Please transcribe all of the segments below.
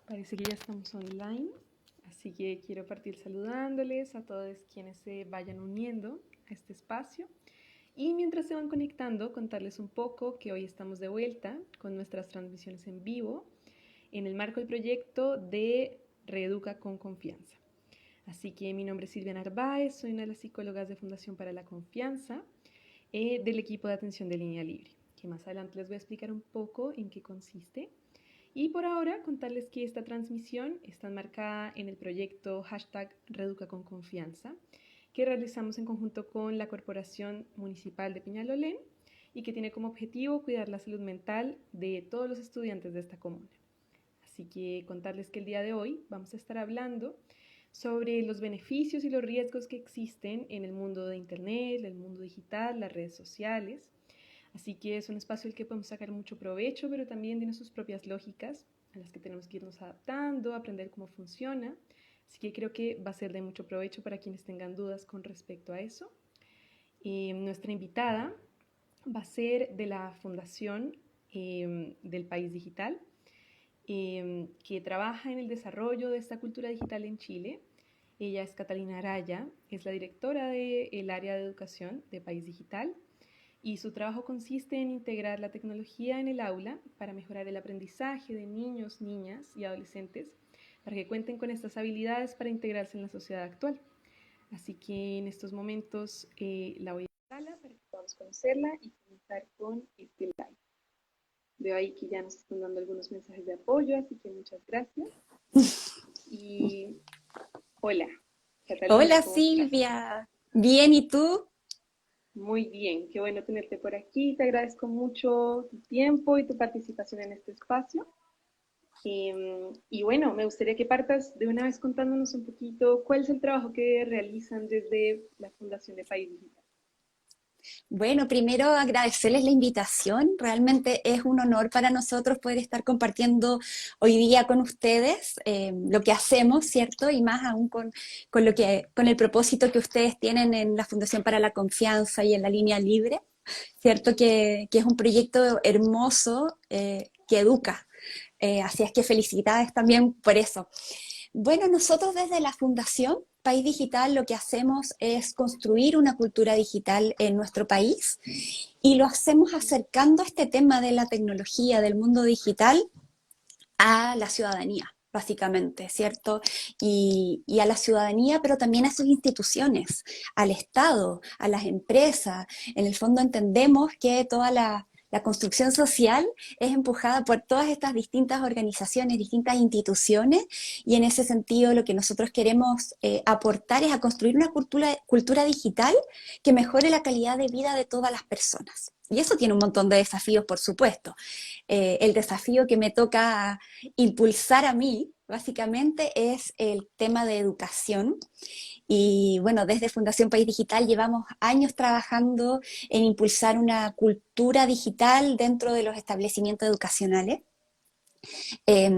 Parece que ya estamos online, así que quiero partir saludándoles a todos quienes se vayan uniendo a este espacio. Y mientras se van conectando, contarles un poco que hoy estamos de vuelta con nuestras transmisiones en vivo en el marco del proyecto de Reeduca con Confianza. Así que mi nombre es Silvia Narváez, soy una de las psicólogas de Fundación para la Confianza del equipo de atención de línea libre, que más adelante les voy a explicar un poco en qué consiste. Y por ahora contarles que esta transmisión está enmarcada en el proyecto #ReeducaConConfianza que realizamos en conjunto con la Corporación Municipal de Peñalolén y que tiene como objetivo cuidar la salud mental de todos los estudiantes de esta comuna. Así que contarles que el día de hoy vamos a estar hablando sobre los beneficios y los riesgos que existen en el mundo de Internet, el mundo digital, las redes sociales. Así que es un espacio al que podemos sacar mucho provecho, pero también tiene sus propias lógicas a las que tenemos que irnos adaptando, aprender cómo funciona. Así que creo que va a ser de mucho provecho para quienes tengan dudas con respecto a eso. Nuestra invitada va a ser de la Fundación del País Digital, que trabaja en el desarrollo de esta cultura digital en Chile. Ella es Catalina Araya, es la directora del área de educación de País Digital y su trabajo consiste en integrar la tecnología en el aula para mejorar el aprendizaje de niños, niñas y adolescentes para que cuenten con estas habilidades para integrarse en la sociedad actual. Así que en estos momentos la voy a sala para que podamos conocerla y comenzar con este live. Veo ahí que ya nos están dando algunos mensajes de apoyo, así que muchas gracias. Y hola, Catalina, Hola ¿cómo estás? Silvia, bien, ¿y tú? Muy bien, qué bueno tenerte por aquí. Te agradezco mucho tu tiempo y tu participación en este espacio. Y bueno, me gustaría que partas de una vez contándonos un poquito cuál es el trabajo que realizan desde la Fundación de País Digital. Bueno, primero agradecerles la invitación. Realmente es un honor para nosotros poder estar compartiendo hoy día con ustedes lo que hacemos, ¿cierto? Y más aún con el propósito que ustedes tienen en la Fundación para la Confianza y en la Línea Libre, ¿cierto? Que es un proyecto hermoso que educa. Así es que felicidades también por eso. Bueno, nosotros desde la Fundación País Digital lo que hacemos es construir una cultura digital en nuestro país y lo hacemos acercando este tema de la tecnología, del mundo digital, a la ciudadanía, básicamente, ¿cierto? Y a la ciudadanía, pero también a sus instituciones, al Estado, a las empresas. En el fondo entendemos que toda la construcción social es empujada por todas estas distintas organizaciones, distintas instituciones, y en ese sentido lo que nosotros queremos aportar es a construir una cultura digital que mejore la calidad de vida de todas las personas. Y eso tiene un montón de desafíos, por supuesto. El desafío que me toca impulsar a mí, básicamente, es el tema de educación. Y bueno, desde Fundación País Digital llevamos años trabajando en impulsar una cultura digital dentro de los establecimientos educacionales. Eh,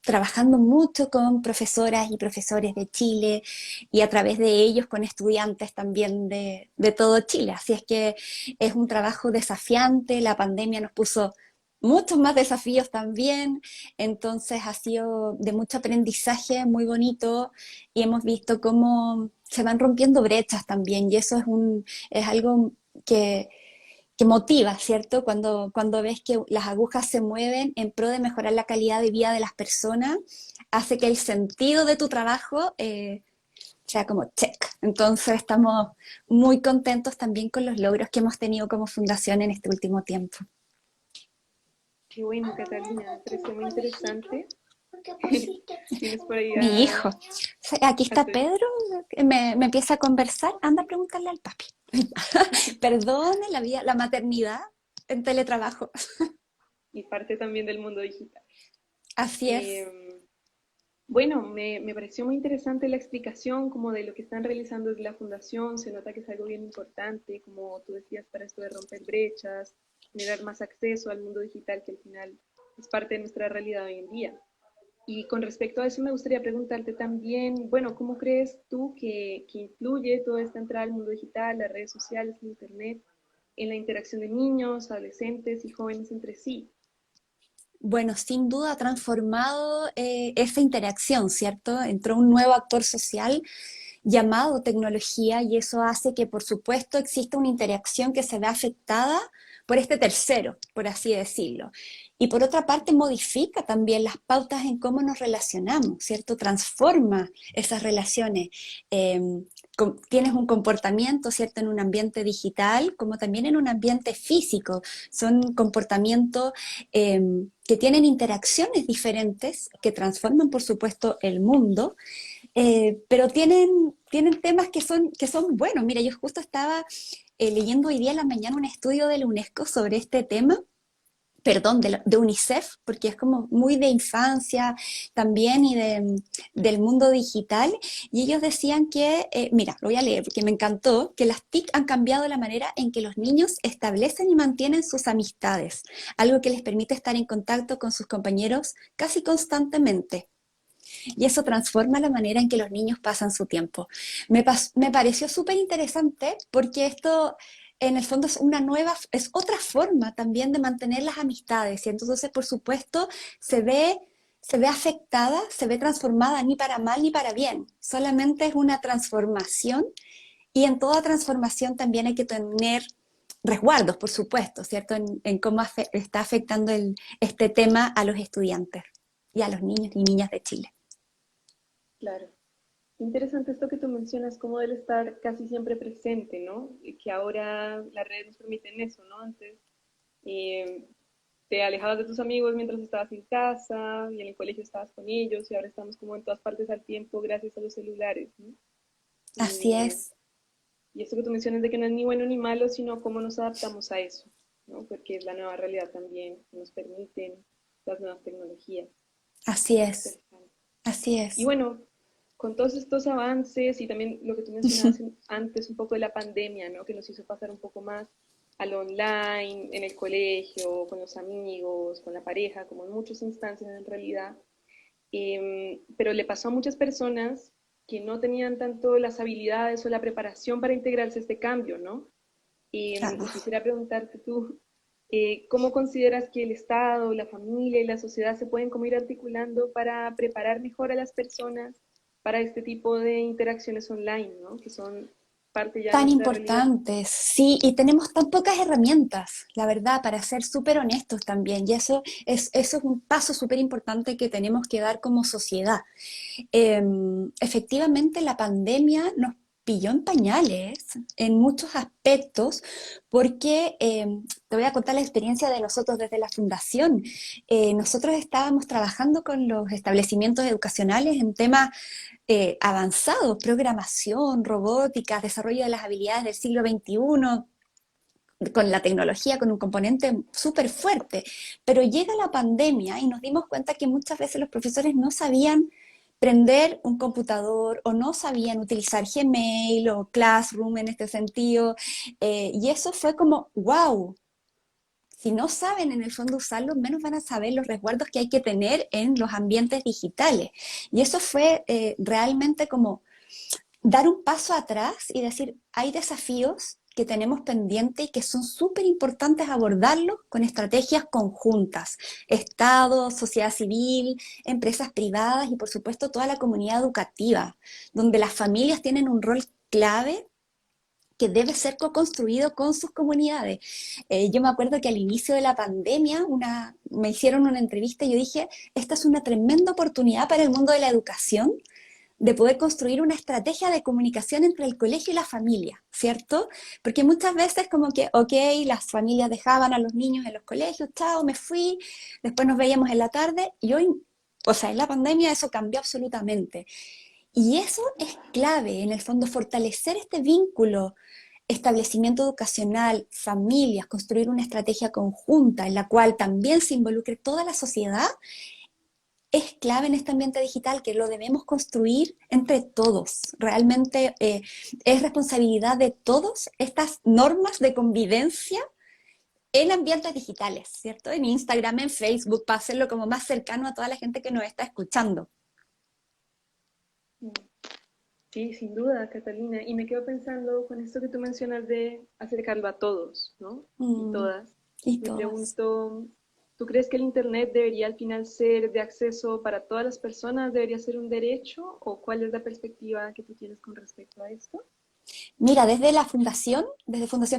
Trabajando mucho con profesoras y profesores de Chile y a través de ellos con estudiantes también de todo Chile. Así es que es un trabajo desafiante, la pandemia nos puso muchos más desafíos también, entonces ha sido de mucho aprendizaje, muy bonito, y hemos visto cómo se van rompiendo brechas también, y eso es algo que, que motiva, ¿cierto? Cuando ves que las agujas se mueven en pro de mejorar la calidad de vida de las personas, hace que el sentido de tu trabajo sea como check. Entonces estamos muy contentos también con los logros que hemos tenido como fundación en este último tiempo. Qué bueno, Catalina, me parece muy interesante. Tienes por ahí Mi hijo, aquí a está tu Pedro, me empieza a conversar, anda a preguntarle al papi. Perdone la maternidad en teletrabajo. y parte también del mundo digital. Así es. Eh, bueno, me pareció muy interesante la explicación como de lo que están realizando desde la fundación. Se nota que es algo bien importante, como tú decías, para esto de romper brechas, generar más acceso al mundo digital que al final es parte de nuestra realidad hoy en día. Y con respecto a eso me gustaría preguntarte también, bueno, ¿cómo crees tú que influye toda esta entrada al mundo digital, las redes sociales, el Internet, en la interacción de niños, adolescentes y jóvenes entre sí? Bueno, sin duda ha transformado esa interacción, ¿cierto? Entró un nuevo actor social llamado tecnología y eso hace que, por supuesto, exista una interacción que se ve afectada por este tercero, por así decirlo. Y por otra parte, modifica también las pautas en cómo nos relacionamos, ¿cierto? Transforma esas relaciones. Eh, Tienes un comportamiento, ¿cierto? En un ambiente digital, como también en un ambiente físico. Son comportamientos eh, que tienen interacciones diferentes, que transforman, por supuesto, el mundo, pero tienen temas que son buenos. Mira, yo justo estaba leyendo hoy día en la mañana un estudio de la UNESCO sobre este tema, perdón, de UNICEF, porque es como muy de infancia también del mundo digital, y ellos decían que, mira, lo voy a leer porque me encantó, que las TIC han cambiado la manera en que los niños establecen y mantienen sus amistades, algo que les permite estar en contacto con sus compañeros casi constantemente. Y eso transforma la manera en que los niños pasan su tiempo. Me pareció súper interesante porque esto en el fondo es otra forma también de mantener las amistades. Y entonces, por supuesto, se ve, se ve afectada, se ve transformada ni para mal ni para bien. Solamente es una transformación y en toda transformación también hay que tener resguardos, por supuesto, ¿cierto? En cómo está afectando este tema a los estudiantes y a los niños y niñas de Chile. Claro. Interesante esto que tú mencionas, como del estar casi siempre presente, ¿no? Y que ahora las redes nos permiten eso, ¿no? Antes eh, te alejabas de tus amigos mientras estabas en casa y en el colegio estabas con ellos y ahora estamos como en todas partes al tiempo gracias a los celulares, ¿no? Así Y, es. y esto que tú mencionas de que no es ni bueno ni malo, sino cómo nos adaptamos a eso, ¿no? Porque es la nueva realidad también que nos permiten las nuevas tecnologías. Así es, Interesante. así Y es. bueno, con todos estos avances y también lo que tú mencionabas antes, un poco de la pandemia, ¿no? Que nos hizo pasar un poco más al online, en el colegio, con los amigos, con la pareja, como en muchas instancias en realidad. Pero le pasó a muchas personas que no tenían tanto las habilidades o la preparación para integrarse a este cambio, ¿no? Claro. Y quisiera preguntarte tú, ¿cómo consideras que el Estado, la familia y la sociedad se pueden como ir articulando para preparar mejor a las personas para este tipo de interacciones online, ¿no? Que son parte ya de Tan nuestra realidad? importantes, sí, y tenemos tan pocas herramientas, la verdad, para ser súper honestos también, y eso es un paso súper importante que tenemos que dar como sociedad. Efectivamente, la pandemia nos pilló en pañales en muchos aspectos, porque te voy a contar la experiencia de nosotros desde la fundación. Nosotros estábamos trabajando con los establecimientos educacionales en temas avanzados, programación, robótica, desarrollo de las habilidades del siglo XXI, con la tecnología, con un componente súper fuerte. Pero llega la pandemia y nos dimos cuenta que muchas veces los profesores no sabían prender un computador o no sabían utilizar Gmail o Classroom en este sentido. Y eso fue como, wow, si no saben en el fondo usarlo, menos van a saber los resguardos que hay que tener en los ambientes digitales. Y eso fue realmente como dar un paso atrás y decir, hay desafíos que tenemos pendientes y que son súper importantes abordarlos con estrategias conjuntas. Estado, sociedad civil, empresas privadas y por supuesto toda la comunidad educativa, donde las familias tienen un rol clave que debe ser co-construido con sus comunidades. Yo me acuerdo que al inicio de la pandemia me hicieron una entrevista y yo dije, esta es una tremenda oportunidad para el mundo de la educación de poder construir una estrategia de comunicación entre el colegio y la familia, ¿cierto? Porque muchas veces como que, ok, las familias dejaban a los niños en los colegios, chao, me fui, después nos veíamos en la tarde y hoy, o sea, en la pandemia eso cambió absolutamente. Y eso es clave, en el fondo, fortalecer este vínculo, establecimiento educacional, familias, construir una estrategia conjunta en la cual también se involucre toda la sociedad, es clave en este ambiente digital que lo debemos construir entre todos. Realmente es responsabilidad de todos estas normas de convivencia en ambientes digitales, ¿cierto? En Instagram, en Facebook, para hacerlo como más cercano a toda la gente que nos está escuchando. Mm. Sí, sin duda, Catalina. Y me quedo pensando con esto que tú mencionas de acercarlo a todos, ¿no? Y Mm, todas. y Me todas. pregunto, ¿Tú crees que el Internet debería al final ser de acceso para todas las personas? ¿Debería ser un derecho? ¿O cuál es la perspectiva que tú tienes con respecto a esto? Mira, desde Fundación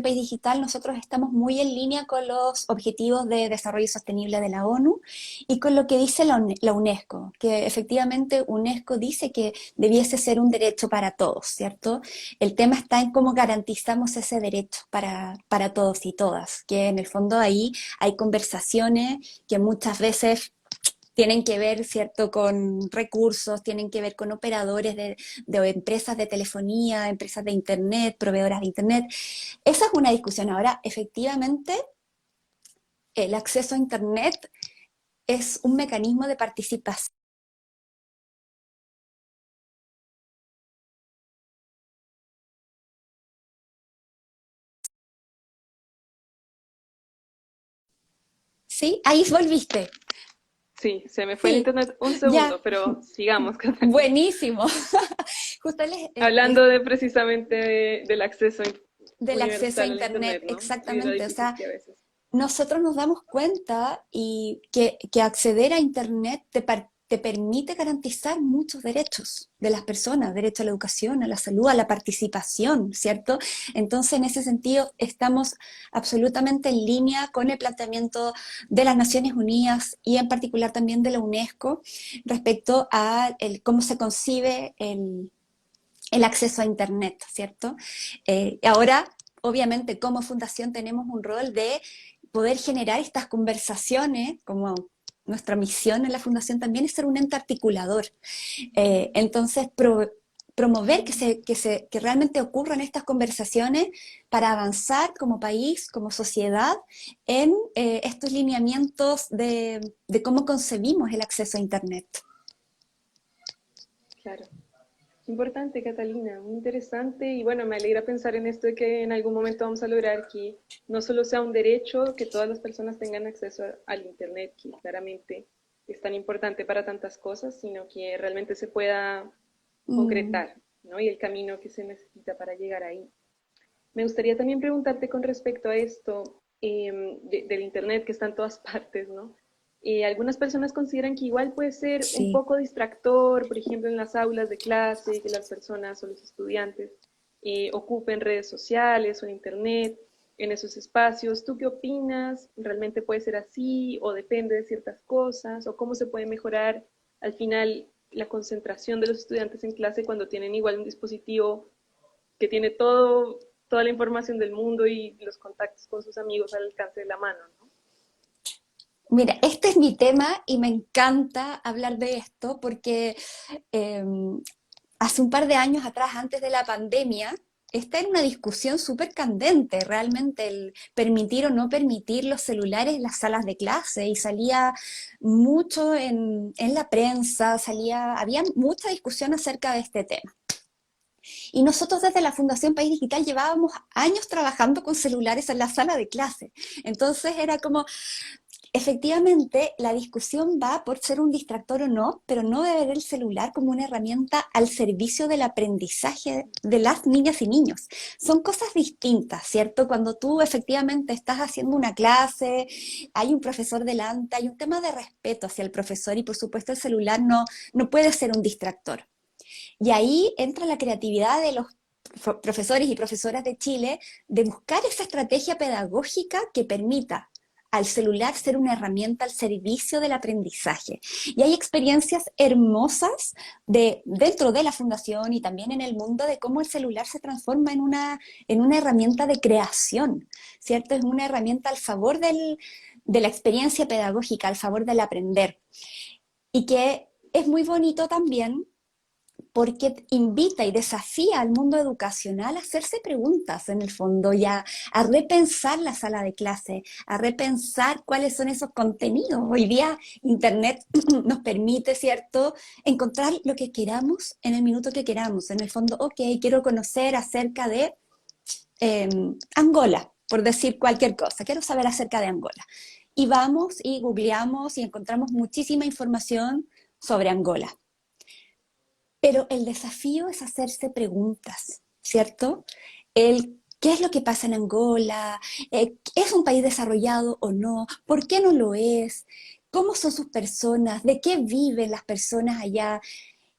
País Digital, nosotros estamos muy en línea con los Objetivos de Desarrollo Sostenible de la ONU y con lo que dice la UNESCO, que efectivamente UNESCO dice que debiese ser un derecho para todos, ¿cierto? El tema está en cómo garantizamos ese derecho para todos y todas, que en el fondo ahí hay conversaciones que muchas veces tienen que ver, ¿cierto?, con recursos, tienen que ver con operadores de empresas de telefonía, empresas de Internet, proveedoras de Internet. Esa es una discusión. Ahora, efectivamente, el acceso a Internet es un mecanismo de participación. ¿Sí? Ahí volviste. Sí, se me fue el Sí, internet un ya. segundo, pero sigamos, Catalina. Buenísimo. Justo Hablando de precisamente del acceso del acceso a universal al Internet, internet, ¿no? Y de lo exactamente. O difícil sea, que a veces. nosotros nos damos cuenta y que acceder a Internet te permite garantizar muchos derechos de las personas, derecho a la educación, a la salud, a la participación, ¿cierto? Entonces, en ese sentido, estamos absolutamente en línea con el planteamiento de las Naciones Unidas y en particular también de la UNESCO respecto a cómo se concibe el acceso a Internet, ¿cierto? Ahora, obviamente, como fundación tenemos un rol de poder generar estas conversaciones, como nuestra misión en la fundación también es ser un ente articulador. Entonces, promover que realmente ocurran estas conversaciones para avanzar como país, como sociedad, en estos lineamientos de cómo concebimos el acceso a Internet. Claro. Importante, Catalina, muy interesante. Y bueno, me alegra pensar en esto de que en algún momento vamos a lograr que no solo sea un derecho, que todas las personas tengan acceso al Internet, que claramente es tan importante para tantas cosas, sino que realmente se pueda Mm, concretar, ¿no? Y el camino que se necesita para llegar ahí. Me gustaría también preguntarte con respecto a esto del Internet que está en todas partes, ¿no? Algunas personas consideran que igual puede ser un sí. poco distractor, por ejemplo, en las aulas de clase, que las personas o los estudiantes ocupen redes sociales o Internet en esos espacios. ¿Tú qué opinas? ¿Realmente puede ser así o depende de ciertas cosas? ¿O cómo se puede mejorar al final la concentración de los estudiantes en clase cuando tienen igual un dispositivo que tiene toda la información del mundo y los contactos con sus amigos al alcance de la mano, ¿no? Mira, este es mi tema y me encanta hablar de esto porque eh, hace un par de años atrás, antes de la pandemia, esta era una discusión súper candente, realmente el permitir o no permitir los celulares en las salas de clase y salía mucho en la prensa, había mucha discusión acerca de este tema. Y nosotros desde la Fundación País Digital llevábamos años trabajando con celulares en la sala de clase. Entonces era como, efectivamente, la discusión va por ser un distractor o no, pero no de ver el celular como una herramienta al servicio del aprendizaje de las niñas y niños. Son cosas distintas, ¿cierto? Cuando tú efectivamente estás haciendo una clase, hay un profesor delante, hay un tema de respeto hacia el profesor y por supuesto el celular no puede ser un distractor. Y ahí entra la creatividad de los profesores y profesoras de Chile de buscar esa estrategia pedagógica que permita al celular ser una herramienta al servicio del aprendizaje. Y hay experiencias hermosas dentro de la fundación y también en el mundo de cómo el celular se transforma en una herramienta de creación, ¿cierto? Es una herramienta al favor de la experiencia pedagógica, al favor del aprender. Y que es muy bonito también porque invita y desafía al mundo educacional a hacerse preguntas en el fondo y a repensar la sala de clase, a repensar cuáles son esos contenidos. Hoy día Internet nos permite, ¿cierto?, encontrar lo que queramos en el minuto que queramos. En el fondo, ok, quiero conocer acerca de Angola, por decir cualquier cosa, quiero saber acerca de Angola. Y vamos y googleamos y encontramos muchísima información sobre Angola. Pero el desafío es hacerse preguntas, ¿cierto? El ¿Qué es lo que pasa en Angola? ¿Es un país desarrollado o no? ¿Por qué no lo es? ¿Cómo son sus personas? ¿De qué viven las personas allá?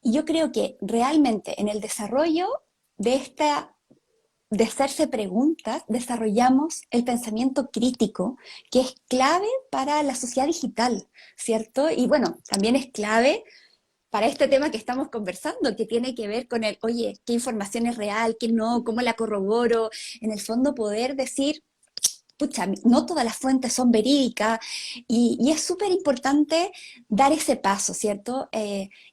Y yo creo que realmente en el desarrollo de de hacerse preguntas, desarrollamos el pensamiento crítico, que es clave para la sociedad digital, ¿cierto? Y bueno, también es clave para este tema que estamos conversando, que tiene que ver con el, oye, ¿qué información es real, qué no, cómo la corroboro? En el fondo poder decir, pucha, no todas las fuentes son verídicas y es súper importante dar ese paso, ¿cierto?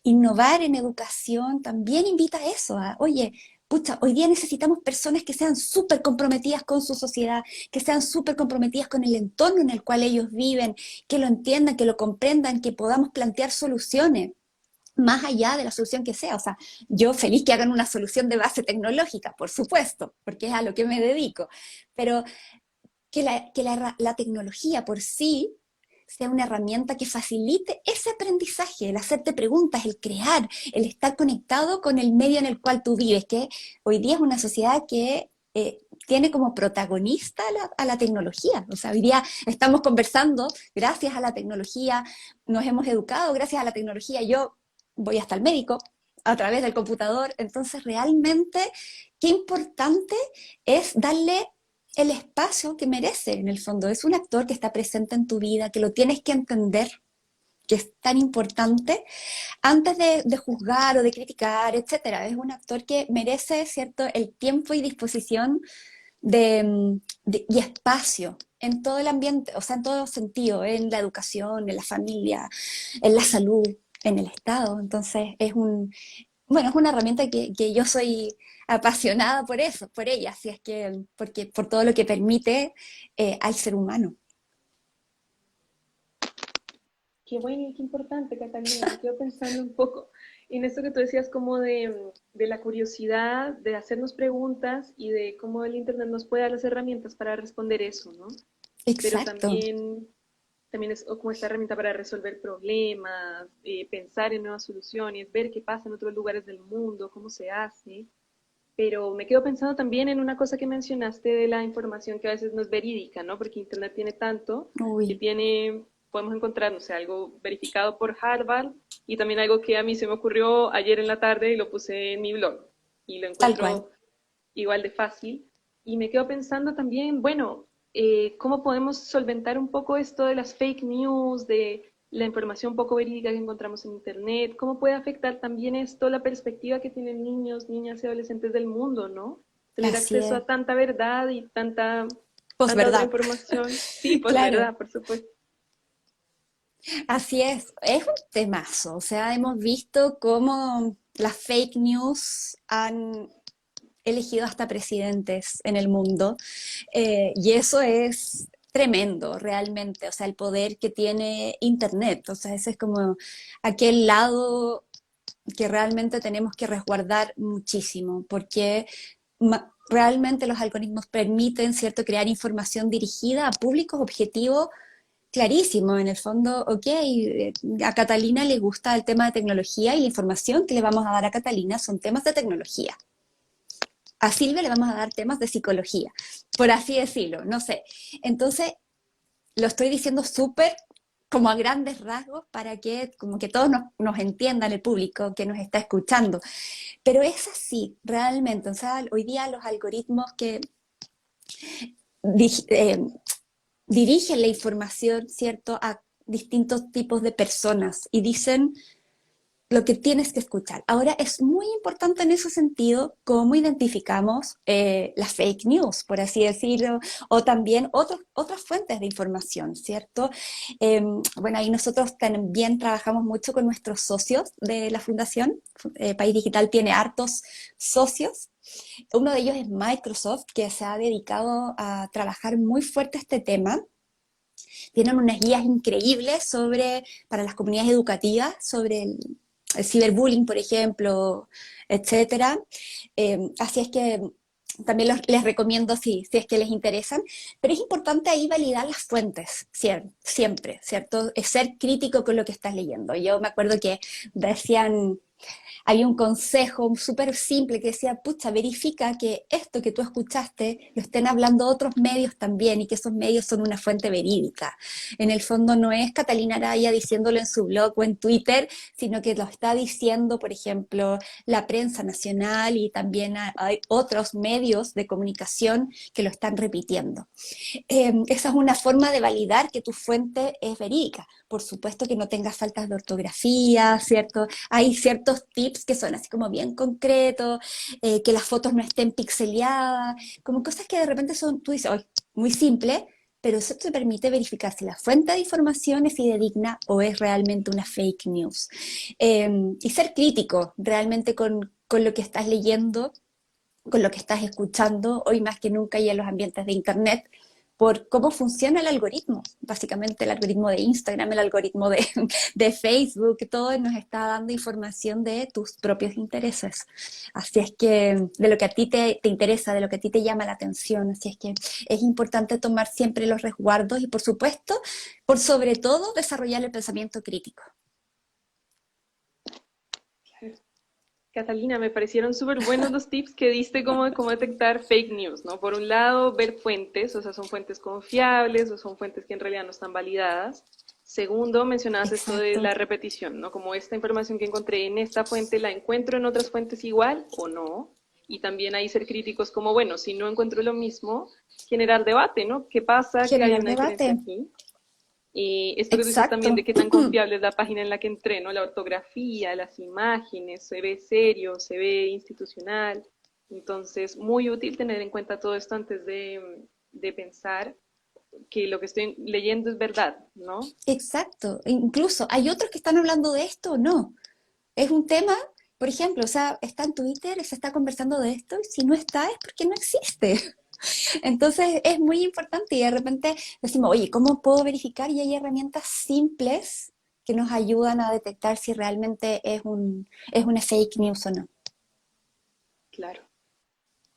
Innovar en educación también invita a eso, a, oye, pucha, hoy día necesitamos personas que sean súper comprometidas con su sociedad, que sean súper comprometidas con el entorno en el cual ellos viven, que lo entiendan, que lo comprendan, que podamos plantear soluciones más allá de la solución que sea. O sea, yo feliz que hagan una solución de base tecnológica, por supuesto, porque es a lo que me dedico, pero la tecnología por sí sea una herramienta que facilite ese aprendizaje, el hacerte preguntas, el crear, el estar conectado con el medio en el cual tú vives, que hoy día es una sociedad que tiene como protagonista a la tecnología. O sea, hoy día estamos conversando gracias a la tecnología, nos hemos educado gracias a la tecnología. Yo voy hasta el médico a través del computador, entonces realmente qué importante es darle el espacio que merece en el fondo. Es un actor que está presente en tu vida, que lo tienes que entender, que es tan importante, antes de juzgar o de criticar, etcétera. Es un actor que merece, ¿cierto?, el tiempo y disposición y espacio en todo el ambiente, o sea, en todo sentido, en la educación, en la familia, en la salud, en el Estado. Entonces, bueno, es una herramienta que yo soy apasionada por eso, por ella, así es que, porque, por todo lo que permite al ser humano. Qué bueno y qué importante, Catalina. Me quedo pensando un poco en esto que tú decías como de la curiosidad, de hacernos preguntas y de cómo el Internet nos puede dar las herramientas para responder eso, ¿no? Pero Exacto, también es como esta herramienta para resolver problemas, pensar en nuevas soluciones, ver qué pasa en otros lugares del mundo, cómo se hace. Pero me quedo pensando también en una cosa que mencionaste de la información que a veces no es verídica, ¿no? Porque Internet tiene tanto que uy, podemos encontrar, no sé, algo verificado por Harvard y también algo que a mí se me ocurrió ayer en la tarde y lo puse en mi blog y lo tal cual. encuentro igual de fácil. Y me quedo pensando también, bueno, ¿cómo podemos solventar un poco esto de las fake news, de la información poco verídica que encontramos en Internet? ¿Cómo puede afectar también esto la perspectiva que tienen niños, niñas y adolescentes del mundo, ¿no? Tener Así acceso es. a tanta verdad y tanta otra Posverdad. información. Sí, pues Claro, verdad, por supuesto. así es un temazo. O sea, hemos visto cómo las fake news han elegido hasta presidentes en el mundo. Y eso es tremendo, realmente. O sea, el poder que tiene Internet. O sea, ese es como aquel lado que realmente tenemos que resguardar muchísimo, porque realmente los algoritmos permiten, ¿cierto?, crear información dirigida a públicos objetivos clarísimo. En el fondo, ok, a Catalina le gusta el tema de tecnología y la información que le vamos a dar a Catalina son temas de tecnología. A Silvia le vamos a dar temas de psicología, por así decirlo, no sé. Entonces, lo estoy diciendo súper como a grandes rasgos para que como que todos nos entiendan, el público que nos está escuchando. Pero es así, realmente. O sea, hoy día los algoritmos que eh, dirigen la información, ¿cierto?, a distintos tipos de personas y dicen lo que tienes que escuchar. Ahora es muy importante en ese sentido cómo identificamos las fake news, por así decirlo, o también otras fuentes de información, ¿cierto? Bueno, ahí nosotros también trabajamos mucho con nuestros socios de la fundación. País Digital tiene hartos socios. Uno de ellos es Microsoft, que se ha dedicado a trabajar muy fuerte este tema. Tienen unas guías increíbles para las comunidades educativas sobre el ciberbullying, por ejemplo, etcétera. Así es que también les recomiendo si es que les interesan, pero es importante ahí validar las fuentes, siempre, ¿cierto? Es ser crítico con lo que estás leyendo. Yo me acuerdo que decían, Había un consejo súper simple que decía, pucha, verifica que esto que tú escuchaste lo estén hablando otros medios también y que esos medios son una fuente verídica. En el fondo no es Catalina Araya diciéndolo en su blog o en Twitter, sino que lo está diciendo, por ejemplo, la prensa nacional y también hay otros medios de comunicación que lo están repitiendo. Esa es una forma de validar que tu fuente es verídica. Por supuesto que no tengas faltas de ortografía, ¿cierto? Hay ciertos tips que son así como bien concretos, que las fotos no estén pixeleadas, como cosas que de repente son, tú dices, "Ay, muy simple", pero eso te permite verificar si la fuente de información es fidedigna o es realmente una fake news. Y ser crítico realmente con lo que estás leyendo, con lo que estás escuchando, hoy más que nunca y en los ambientes de Internet, por cómo funciona el algoritmo. Básicamente el algoritmo de Instagram, el algoritmo de Facebook, todo nos está dando información de tus propios intereses. Así es que de lo que a ti te interesa, de lo que a ti te llama la atención, así es que es importante tomar siempre los resguardos y por supuesto, por sobre todo, desarrollar el pensamiento crítico. Catalina, me parecieron súper buenos los tips que diste como de cómo detectar fake news, ¿no? Por un lado, ver fuentes, o sea, son fuentes confiables o son fuentes que en realidad no están validadas. Segundo, mencionabas esto de Exacto. la repetición, ¿no? Como esta información que encontré en esta fuente, ¿la encuentro en otras fuentes igual o no? Y también ahí ser críticos como, bueno, si no encuentro lo mismo, generar debate, ¿no? ¿Qué pasa? Que hay Generar una diferencia debate. aquí. Y esto que tú dices también Exacto. de qué tan confiable es la página en la que entreno, la ortografía, las imágenes, se ve serio, se ve institucional. Entonces, muy útil tener en cuenta todo esto antes de pensar que lo que estoy leyendo es verdad, ¿no? Exacto. Incluso, ¿hay otros que están hablando de esto o no? Es un tema, por ejemplo, o sea, está en Twitter, se está conversando de esto, y si no está es porque no existe. Entonces es muy importante y de repente decimos, oye, ¿cómo puedo verificar? Y hay herramientas simples que nos ayudan a detectar si realmente es una fake news o no. Claro.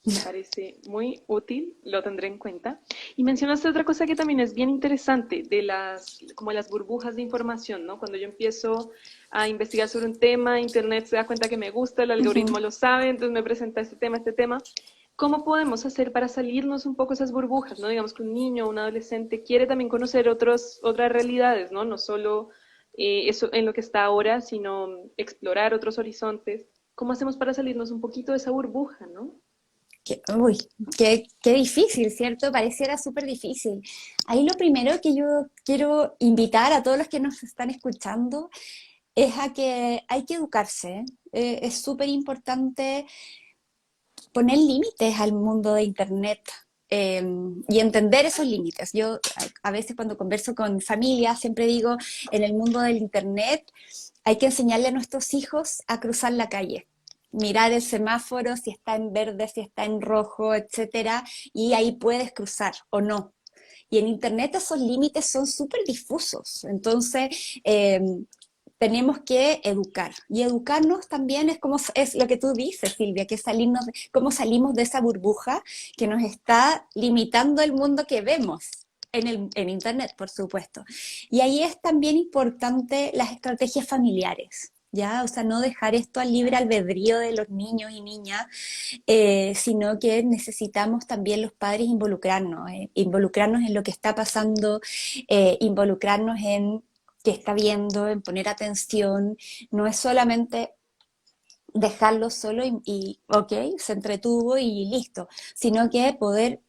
Me parece muy útil, lo tendré en cuenta. Y mencionaste otra cosa que también es bien interesante, de como las burbujas de información, ¿no? Cuando yo empiezo a investigar sobre un tema, Internet se da cuenta que me gusta, el Ujú. algoritmo lo sabe, entonces me presenta este tema, este tema. ¿Cómo podemos hacer para salirnos un poco esas burbujas, ¿no? Digamos que un niño o un adolescente quiere también conocer otras realidades, ¿no? No solo eso en lo que está ahora, sino explorar otros horizontes. ¿Cómo hacemos para salirnos un poquito de esa burbuja, ¿no? Uy, qué difícil, ¿cierto? Pareciera súper difícil. Ahí lo primero que yo quiero invitar a todos los que nos están escuchando es a que hay que educarse. Es súper importante poner límites al mundo de Internet. Y entender esos límites. Yo a veces cuando converso con familia siempre digo, en el mundo del Internet hay que enseñarle a nuestros hijos a cruzar la calle, mirar el semáforo, si está en verde, si está en rojo, etcétera, y ahí puedes cruzar o no. Y en Internet esos límites son súper difusos. Entonces, tenemos que educar. Y educarnos también es como es lo que tú dices, Silvia, que salirnos, cómo salimos de esa burbuja que nos está limitando el mundo que vemos. En Internet, por supuesto. Y ahí es también importante las estrategias familiares, ¿ya? O sea, no dejar esto al libre albedrío de los niños y niñas, sino que necesitamos también los padres involucrarnos en lo que está pasando, involucrarnos en qué está viendo, en poner atención. No es solamente dejarlo solo ok, se entretuvo y listo, sino que poder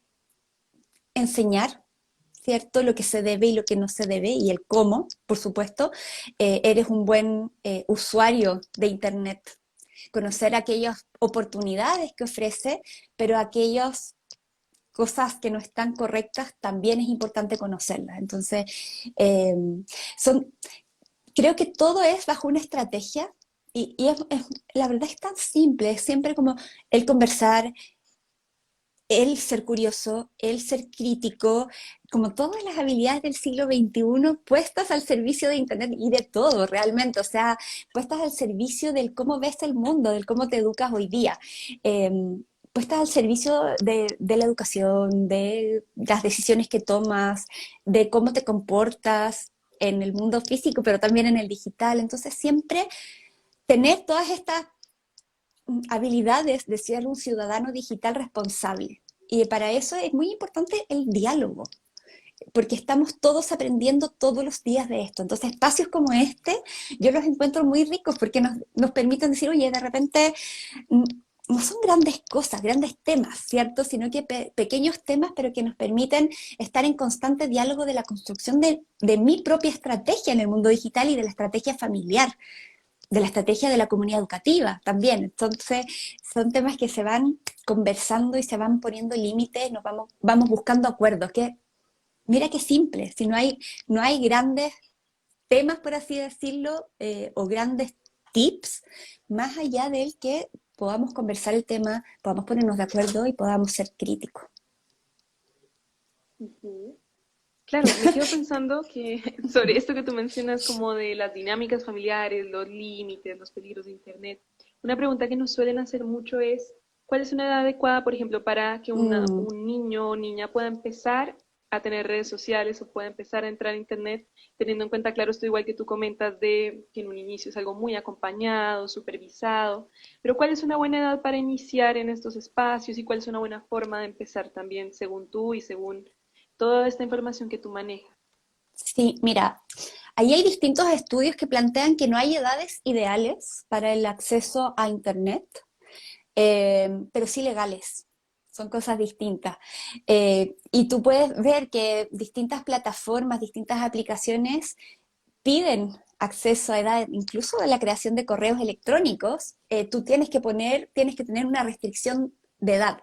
enseñar, ¿cierto? Lo que se debe y lo que no se debe y el cómo, por supuesto. Eres un buen usuario de Internet. Conocer aquellas oportunidades que ofrece, pero aquellas cosas que no están correctas también es importante conocerlas. Entonces, eh, son, creo que todo es bajo una estrategia la verdad es tan simple, es siempre como el conversar, el ser curioso, el ser crítico, como todas las habilidades del siglo XXI puestas al servicio de Internet y de todo realmente, o sea, puestas al servicio del cómo ves el mundo, del cómo te educas hoy día. Eh, Puestas al servicio de la educación, de las decisiones que tomas, de cómo te comportas en el mundo físico, pero también en el digital. Entonces, siempre tener todas estas habilidades de ser un ciudadano digital responsable. Y para eso es muy importante el diálogo, porque estamos todos aprendiendo todos los días de esto. Entonces, espacios como este, yo los encuentro muy ricos porque nos permiten decir, oye, de repente no son grandes cosas, grandes temas, ¿cierto? Sino que pequeños temas, pero que nos permiten estar en constante diálogo de la construcción de mi propia estrategia en el mundo digital y de la estrategia familiar, de la estrategia de la comunidad educativa también. Entonces, son temas que se van conversando y se van poniendo límites, vamos buscando acuerdos, que mira qué simple, si no hay grandes temas, por así decirlo, o grandes tips, más allá del que podamos conversar el tema, podamos ponernos de acuerdo y podamos ser críticos. Ujú. Claro, me quedo pensando que sobre esto que tú mencionas como de las dinámicas familiares, los límites, los peligros de Internet, una pregunta que nos suelen hacer mucho es, ¿cuál es una edad adecuada, por ejemplo, para que Mm, un niño o niña pueda empezar a tener redes sociales o pueda empezar a entrar a Internet, teniendo en cuenta, claro, esto igual que tú comentas de que en un inicio es algo muy acompañado, supervisado, pero ¿cuál es una buena edad para iniciar en estos espacios y cuál es una buena forma de empezar también según tú y según toda esta información que tú manejas? sí, mira, ahí hay distintos estudios que plantean que no hay edades ideales para el acceso a Internet, pero sí legales. Son cosas distintas. Y tú puedes ver que distintas plataformas, distintas aplicaciones piden acceso a edad, incluso a la creación de correos electrónicos, tú tienes que tener una restricción de edad.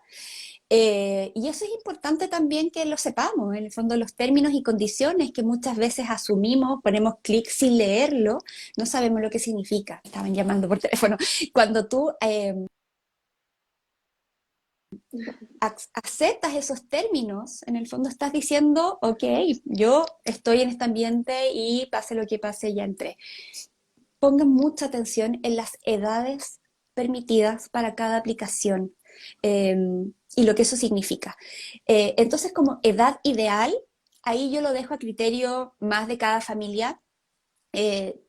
Y eso es importante también que lo sepamos, en el fondo los términos y condiciones que muchas veces asumimos, ponemos clic sin leerlo, no sabemos lo que significa. Estaban llamando por teléfono. Cuando tú aceptas esos términos, en el fondo estás diciendo, ok, yo estoy en este ambiente y pase lo que pase, ya entré. Pongan mucha atención en las edades permitidas para cada aplicación, eh, y lo que eso significa. Entonces, como edad ideal, ahí yo lo dejo a criterio más de cada familia, eh,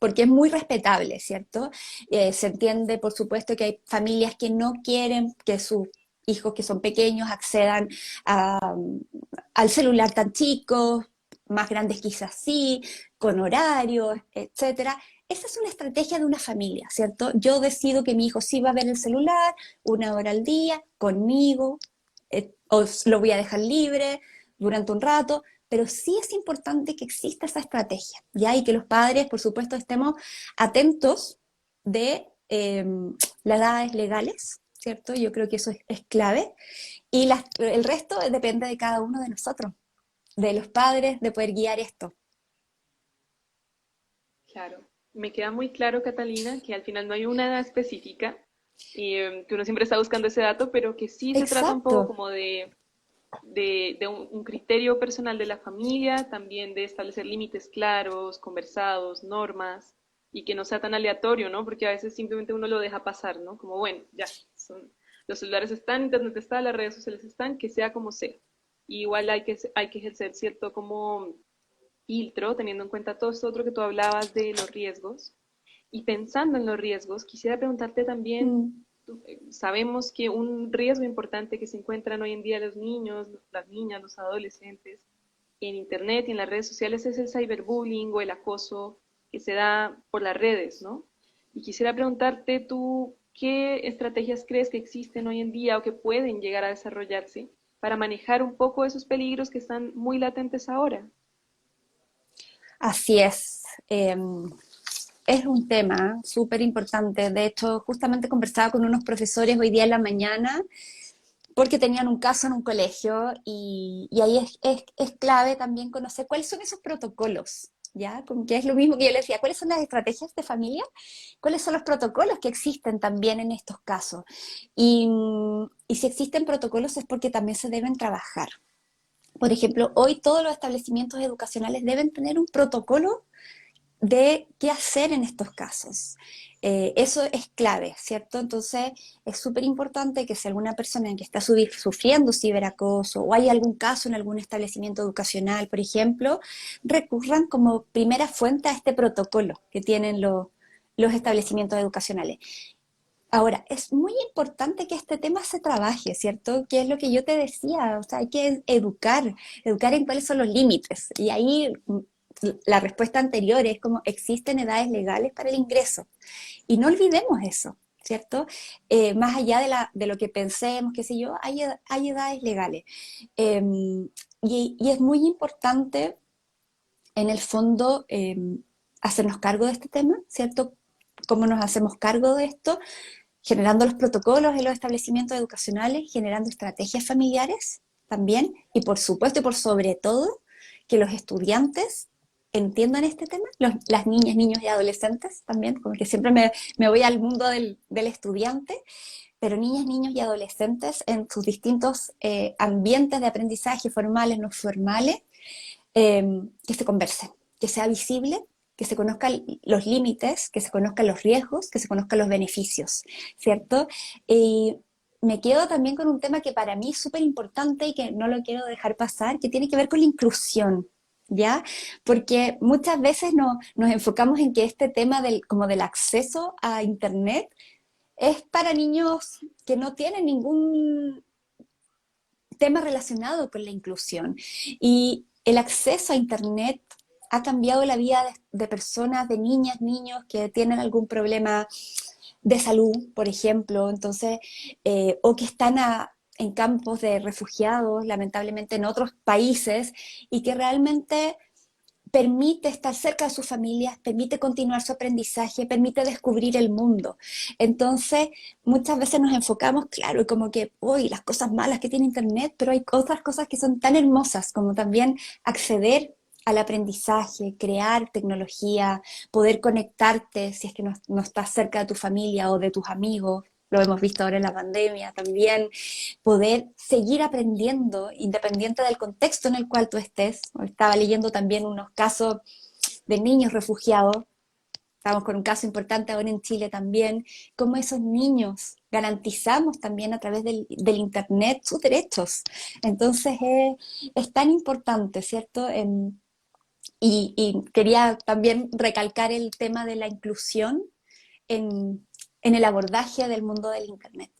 porque es muy respetable, ¿cierto? Se entiende, por supuesto, que hay familias que no quieren que sus hijos que son pequeños accedan a, al celular tan chico, más grandes quizás sí, con horarios, etcétera. Esa es una estrategia de una familia, ¿cierto? Yo decido que mi hijo sí va a ver el celular 1 hora al día conmigo, o lo voy a dejar libre durante un rato, pero sí es importante que exista esa estrategia, ¿ya? Y que los padres, por supuesto, estemos atentos de las edades legales, ¿cierto? Yo creo que eso es clave. Y el resto depende de cada uno de nosotros, de los padres, de poder guiar esto. Claro, me queda muy claro, Catalina, que al final no hay una edad específica y que uno siempre está buscando ese dato, pero que sí se trata un poco Exacto. como de un criterio personal de la familia, también de establecer límites claros, conversados, normas, y que no sea tan aleatorio, ¿no? Porque a veces simplemente uno lo deja pasar, ¿no? Como, bueno, ya, los celulares están, internet está, las redes sociales están, que sea como sea. Y igual hay que ejercer cierto como filtro, teniendo en cuenta todo esto otro que tú hablabas de los riesgos. Y pensando en los riesgos, quisiera preguntarte también, Mm. sabemos que un riesgo importante que se encuentran hoy en día los niños, las niñas, los adolescentes en Internet y en las redes sociales es el cyberbullying o el acoso que se da por las redes, ¿no? Y quisiera preguntarte tú, ¿qué estrategias crees que existen hoy en día o que pueden llegar a desarrollarse para manejar un poco esos peligros que están muy latentes ahora? Así es. Es un tema súper importante. De hecho, justamente conversaba con unos profesores hoy día en la mañana porque tenían un caso en un colegio y ahí es clave también conocer cuáles son esos protocolos, ¿ya? Como que es lo mismo que yo les decía, ¿cuáles son las estrategias de familia? ¿Cuáles son los protocolos que existen también en estos casos? Y si existen protocolos es porque también se deben trabajar. Por ejemplo, hoy todos los establecimientos educacionales deben tener un protocolo de qué hacer en estos casos. Eso es clave, ¿cierto? Entonces es súper importante que si alguna persona que está sufriendo ciberacoso o hay algún caso en algún establecimiento educacional, por ejemplo, recurran como primera fuente a este protocolo que tienen los establecimientos educacionales. Ahora, es muy importante que este tema se trabaje, ¿cierto? Que es lo que yo te decía, o sea, hay que educar, educar en cuáles son los límites. Y ahí la respuesta anterior es como existen edades legales para el ingreso. Y no olvidemos eso, ¿cierto? Más allá de lo que pensemos, qué sé yo, hay edades legales. Eh, y es muy importante, en el fondo, hacernos cargo de este tema, ¿cierto? ¿Cómo nos hacemos cargo de esto? Generando los protocolos en los establecimientos educacionales, generando estrategias familiares también, y por supuesto y por sobre todo, que los estudiantes entiendan este tema, las niñas, niños y adolescentes también, como que siempre me voy al mundo del estudiante, pero niñas, niños y adolescentes en sus distintos ambientes de aprendizaje, formales, no formales, que se converse, que sea visible, que se conozcan los límites, que se conozcan los riesgos, que se conozcan los beneficios, ¿cierto? Y me quedo también con un tema que para mí es súper importante y que no lo quiero dejar pasar, que tiene que ver con la inclusión, ¿ya? Porque muchas veces nos enfocamos en que este tema como del acceso a Internet es para niños que no tienen ningún tema relacionado con la inclusión. Y el acceso a Internet ha cambiado la vida de personas, de niñas, niños que tienen algún problema de salud, por ejemplo, entonces, o que están en campos de refugiados, lamentablemente en otros países, y que realmente permite estar cerca de sus familias, permite continuar su aprendizaje, permite descubrir el mundo. Entonces, muchas veces nos enfocamos, claro, como que, uy, las cosas malas que tiene Internet, pero hay otras cosas que son tan hermosas como también acceder al aprendizaje, crear tecnología, poder conectarte si es que no estás cerca de tu familia o de tus amigos. Lo hemos visto ahora en la pandemia también, poder seguir aprendiendo independiente del contexto en el cual tú estés. Estaba leyendo también unos casos de niños refugiados, estamos con un caso importante ahora en Chile también, cómo esos niños garantizamos también a través del Internet sus derechos. Entonces es tan importante, ¿cierto? Y quería también recalcar el tema de la inclusión en el abordaje del mundo del Internet.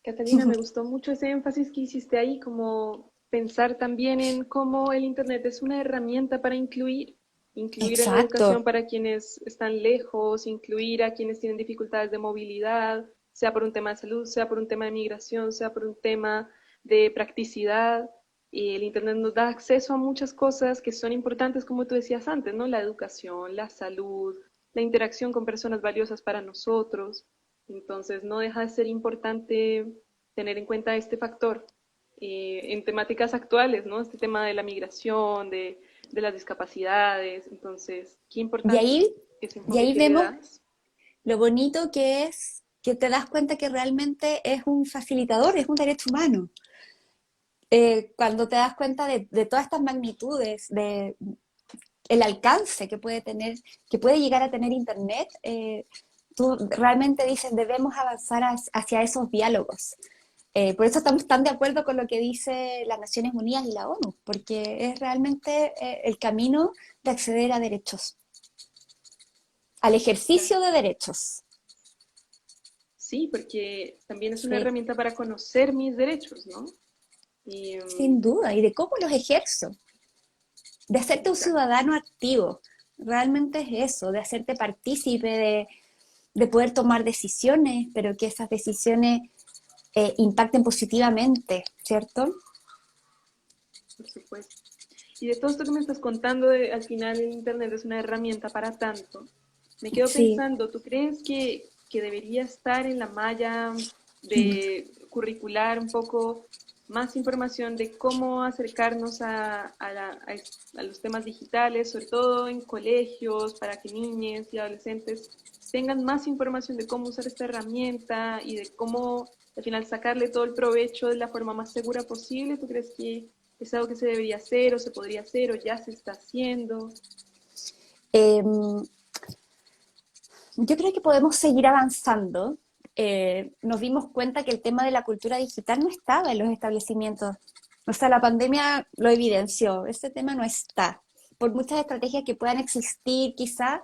Catalina, me gustó mucho ese énfasis que hiciste ahí, como pensar también en cómo el Internet es una herramienta para incluir en la educación Exacto. para quienes están lejos, incluir a quienes tienen dificultades de movilidad, sea por un tema de salud, sea por un tema de migración, sea por un tema de practicidad. Y el Internet nos da acceso a muchas cosas que son importantes, como tú decías antes, ¿no? La educación, la salud, la interacción con personas valiosas para nosotros. Entonces, no deja de ser importante tener en cuenta este factor en temáticas actuales, ¿no? Este tema de la migración, de las discapacidades. Entonces, qué Y importante ahí, ese y enfoque ahí que le vemos das. lo bonito que es que te das cuenta que realmente es un facilitador, es un derecho humano. Cuando te das cuenta de todas estas magnitudes, de el alcance que puede tener, que puede llegar a tener Internet, tú realmente dices, debemos avanzar hacia esos diálogos. Por eso estamos tan de acuerdo con lo que dice las Naciones Unidas y la ONU, porque es realmente el camino de acceder a derechos, al Claro. ejercicio de derechos. Sí, porque también es una Sí, herramienta para conocer mis derechos, ¿no? Y, sin duda, y de cómo los ejerzo, de hacerte un exacto. ciudadano activo. Realmente es eso, de hacerte partícipe, de poder tomar decisiones, pero que esas decisiones impacten positivamente, ¿cierto? Por supuesto. Y de todo esto que me estás contando, al final el Internet es una herramienta para tanto. Me quedo Sí. pensando, ¿tú crees que debería estar en la malla de curricular un poco más información de cómo acercarnos a los temas digitales, sobre todo en colegios, para que niñas y adolescentes tengan más información de cómo usar esta herramienta y de cómo al final sacarle todo el provecho de la forma más segura posible? ¿Tú crees que es algo que se debería hacer o se podría hacer o ya se está haciendo? Eh, yo creo que podemos seguir avanzando. Nos dimos cuenta que el tema de la cultura digital no estaba en los establecimientos. O sea, la pandemia lo evidenció. Ese tema no está. Por muchas estrategias que puedan existir, quizá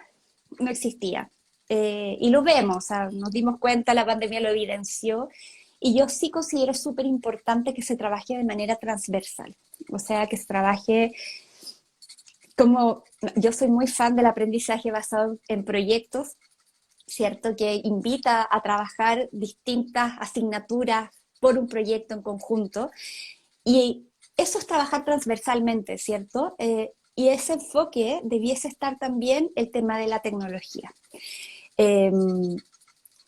no existía. y lo vemos, o sea, nos dimos cuenta, la pandemia lo evidenció, y yo sí considero súper importante que se trabaje de manera transversal, o sea, que se trabaje como, yo soy muy fan del aprendizaje basado en proyectos, ¿cierto? Que invita a trabajar distintas asignaturas por un proyecto en conjunto, y eso es trabajar transversalmente, ¿cierto? Y ese enfoque debiese estar también el tema de la tecnología. Eh,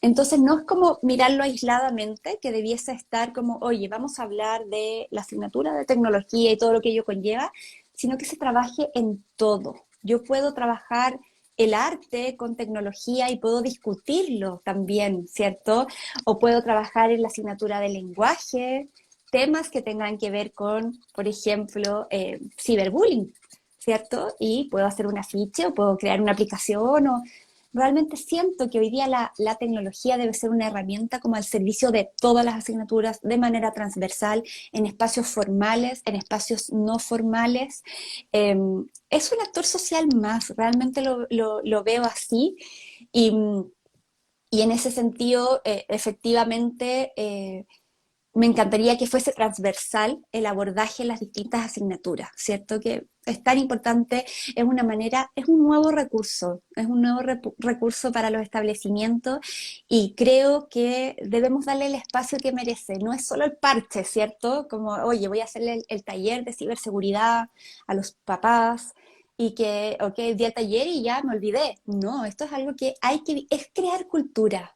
entonces no es como mirarlo aisladamente, que debiese estar como, oye, vamos a hablar de la asignatura de tecnología y todo lo que ello conlleva, sino que se trabaje en todo. Yo puedo trabajar el arte con tecnología y puedo discutirlo también, ¿cierto? O puedo trabajar en la asignatura de lenguaje, temas que tengan que ver con, por ejemplo, ciberbullying, ¿cierto? Y puedo hacer un afiche o puedo crear una aplicación o realmente siento que hoy día la tecnología debe ser una herramienta como al servicio de todas las asignaturas de manera transversal, en espacios formales, en espacios no formales. Eh, es un actor social más, realmente lo veo así y, y, en ese sentido, efectivamente, me encantaría que fuese transversal el abordaje en las distintas asignaturas, ¿cierto? Que es tan importante, es una manera, es un nuevo recurso para los establecimientos y creo que debemos darle el espacio que merece. No es solo el parche, ¿cierto? Como, oye, voy a hacerle el taller de ciberseguridad a los papás y que, ok, di el taller y ya me olvidé. No, esto es algo que es crear cultura,